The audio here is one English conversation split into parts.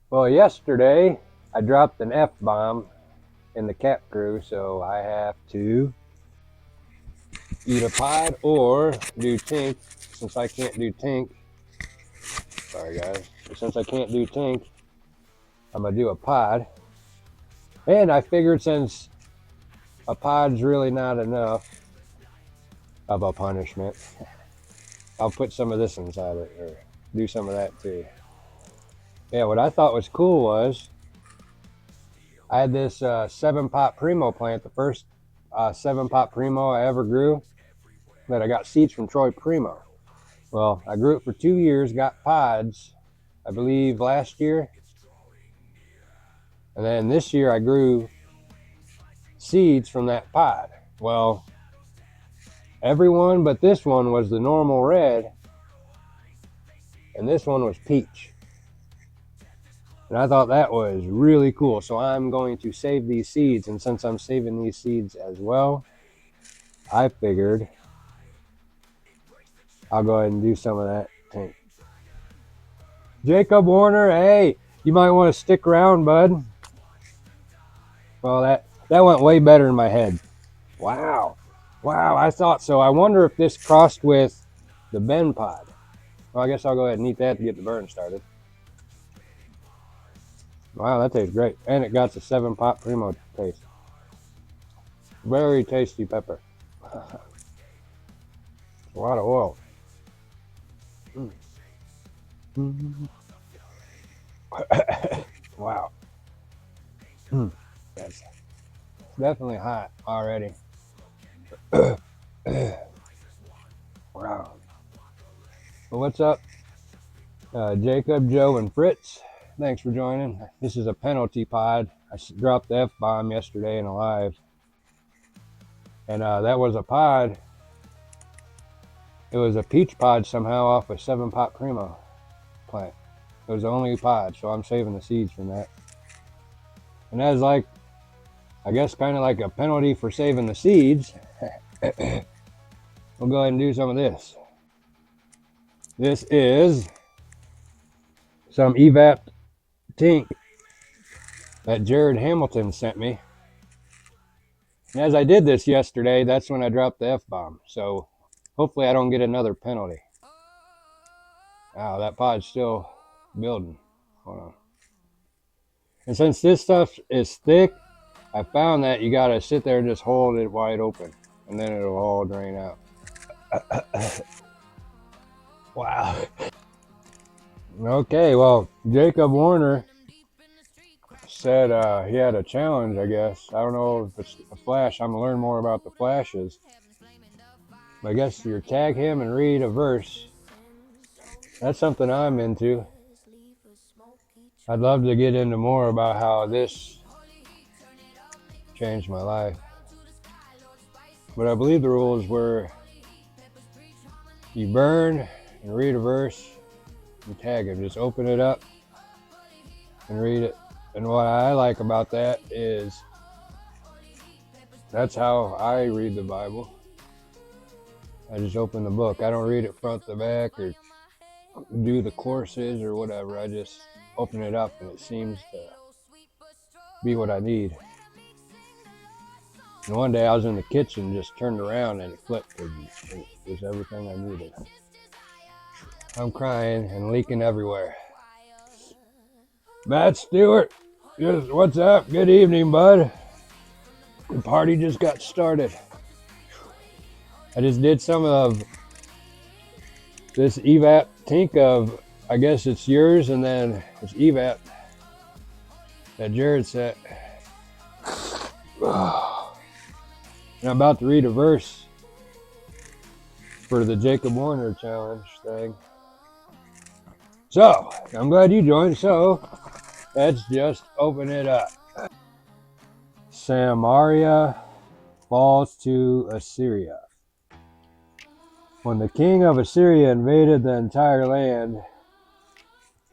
Well, yesterday I dropped an F-bomb in the Cap Crew, so I have to eat a pod or do tink. Since I can't do tink, sorry guys, since I can't do tink, I'm gonna do a pod. And I figured since a pod's really not enough of a punishment, I'll put some of this inside it or do some of that too. Yeah, what I thought was cool was I had this 7-pot Primo plant, the first 7-pot Primo I ever grew, that I got seeds from Troy Primo. Well, I grew it for 2 years, got pods, I believe last year. And then this year I grew seeds from that pod. Well, everyone but this one was the normal red, and this one was peach. And I thought that was really cool. So I'm going to save these seeds. And since I'm saving these seeds as well, I figured I'll go ahead and do some of that tank. Jacob Warner, hey, you might want to stick around, bud. Well, that went way better in my head. Wow, I thought so. I wonder if this crossed with the Ben pod. Well, I guess I'll go ahead and eat that to get the burn started. Wow, that tastes great. And it got the 7-pot Primo taste. Very tasty pepper. A lot of oil. Wow. That's definitely hot already. Wow. Well, what's up, Jacob, Joe, and Fritz? Thanks for joining. This is a penalty pod. I dropped the F-bomb yesterday in a live. And that was a pod. It was a peach pod somehow off a 7-pot Primo plant. It was the only pod, so I'm saving the seeds from that. And that is like, I guess, kind of like a penalty for saving the seeds. We'll go ahead and do some of this. This is some evap tink that Jared Hamilton sent me. And as I did this yesterday, that's when I dropped the F-bomb. So hopefully I don't get another penalty. Wow, that pod's still building. Hold on. And since this stuff is thick, I found that you gotta sit there and just hold it wide open, and then it'll all drain out. Wow. Okay, well, Jacob Warner said he had a challenge, I guess. I don't know if it's a flash. I'm gonna learn more about the flashes. But I guess you tag him and read a verse. That's something I'm into. I'd love to get into more about how this changed my life. But I believe the rules were you burn and read a verse, you tag him. Just open it up and read it. And what I like about that is that's how I read the Bible. I just open the book. I don't read it front to back or do the courses or whatever. I just open it up and it seems to be what I need. And one day I was in the kitchen, just turned around and it flipped. It was everything I needed. I'm crying and leaking everywhere. Matt Stewart, what's up? Good evening, bud. The party just got started. I just did some of this evap tink of, I guess it's yours, and then it's evap that Jared sent. And I'm about to read a verse for the Jacob Warner challenge thing. So, I'm glad you joined. So, let's just open it up. Samaria falls to Assyria. When the king of Assyria invaded the entire land,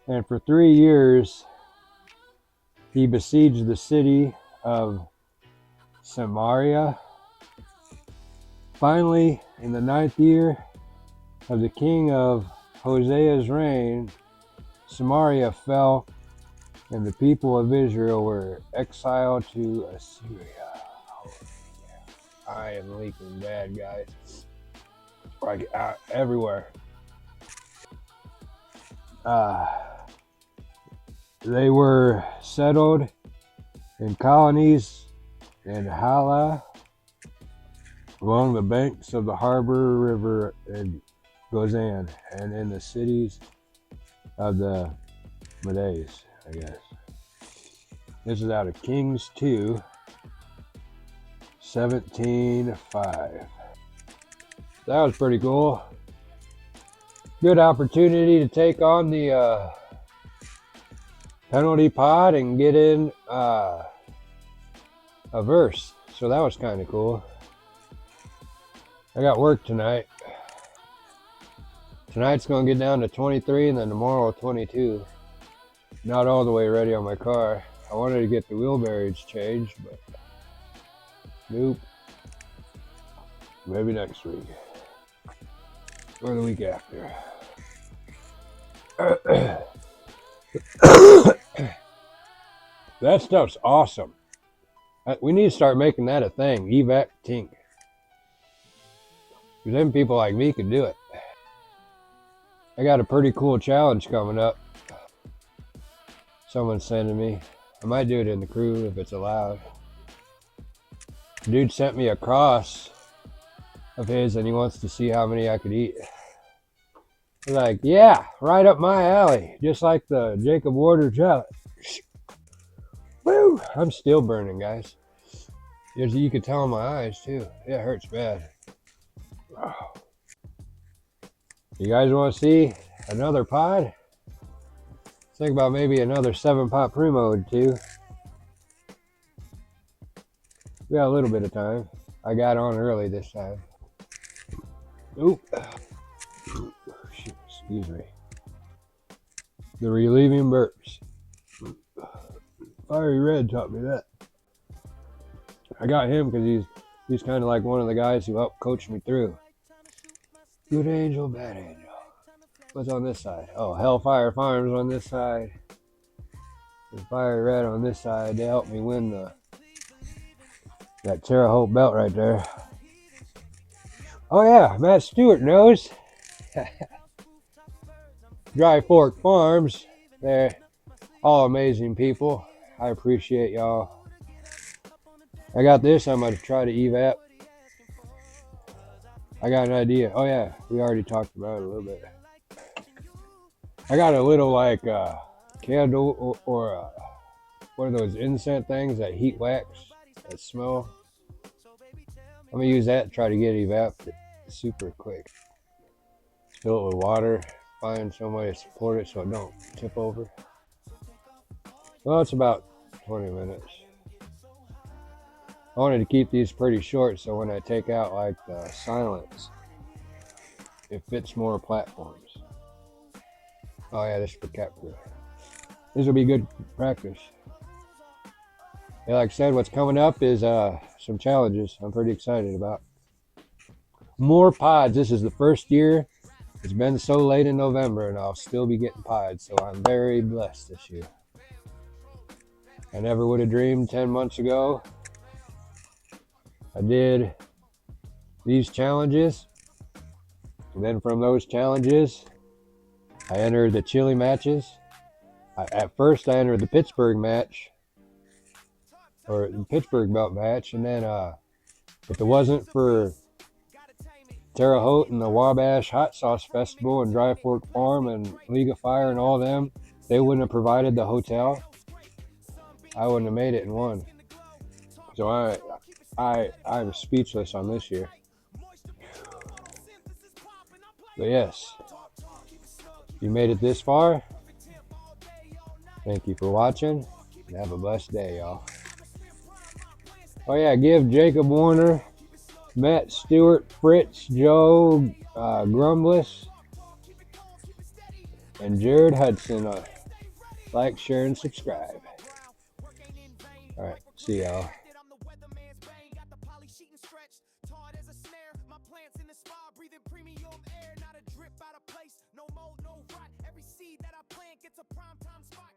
and for 3 years he besieged the city of Samaria. Finally, in the 9th year of the king of Hosea's reign, Samaria fell And the people of Israel were exiled to Assyria. I am leaking bad, guys. Like everywhere. They were settled in colonies in Hala along the banks of the harbor river in Gozan and in the cities of the Medes, I guess. This is out of Kings 2, 17:5. That was pretty cool. Good opportunity to take on the penalty pod and get in a verse. So that was kind of cool. I got work tonight. Tonight's going to get down to 23 and then tomorrow 22. Not all the way ready on my car. I wanted to get the wheel bearings changed, but nope. Maybe next week. Or the week after. That stuff's awesome. We need to start making that a thing. Evac Tink. Because then people like me could do it. I got a pretty cool challenge coming up. Someone's sending me. I might do it in the crew if it's allowed. Dude sent me a cross of his and he wants to see how many I could eat. I was like, yeah, right up my alley. Just like the Jacob Warder challenge. Woo! I'm still burning, guys. You can tell in my eyes too. It hurts bad. You guys want to see another pod? Think about maybe another 7-pot pre-mode too. We got a little bit of time. I got on early this time. Oop. Excuse me. The relieving burps. Fiery Red taught me that. I got him because he's kind of like one of the guys who helped coach me through. Good angel, bad angel. What's on this side? Oh, Hellfire Farms on this side. And Fiery Red on this side. They helped me win that Terre Haute belt right there. Oh yeah, Matt Stewart knows. Dry Fork Farms. They're all amazing people. I appreciate y'all. I got this. I'm going to try to evap. I got an idea. Oh yeah, we already talked about it a little bit. I got a little like candle or one of those incense things that heat wax that smell. I'm going to use that to try to get evapped super quick. Fill it with water. Find some way to support it so it don't tip over. Well, it's about 20 minutes. I wanted to keep these pretty short so when I take out like the silence, it fits more platforms. Oh yeah, this is for Capsaicin Crew. This will be good practice. Yeah, like I said, what's coming up is some challenges I'm pretty excited about. More pods. This is the first year. It's been so late in November and I'll still be getting pods, so I'm very blessed this year. I never would have dreamed 10 months ago. I did these challenges, and then from those challenges, I entered the Chile matches. At first, I entered the Pittsburgh match, or the Pittsburgh belt match, and then if it wasn't for Terre Haute and the Wabash Hot Sauce Festival and Dry Fork Farm and League of Fire and all them, they wouldn't have provided the hotel. I wouldn't have made it and won. So I'm speechless on this year. But yes, you made it this far. Thank you for watching and have a blessed day, y'all. Oh yeah, give Jacob Warner, Matt Stewart, Fritz, Joe, Grumbless, and Jared Hudson like, share, and subscribe. All right, see y'all. Premium air, not a drip out of place. No mold, no rot. Every seed that I plant gets a prime time spot.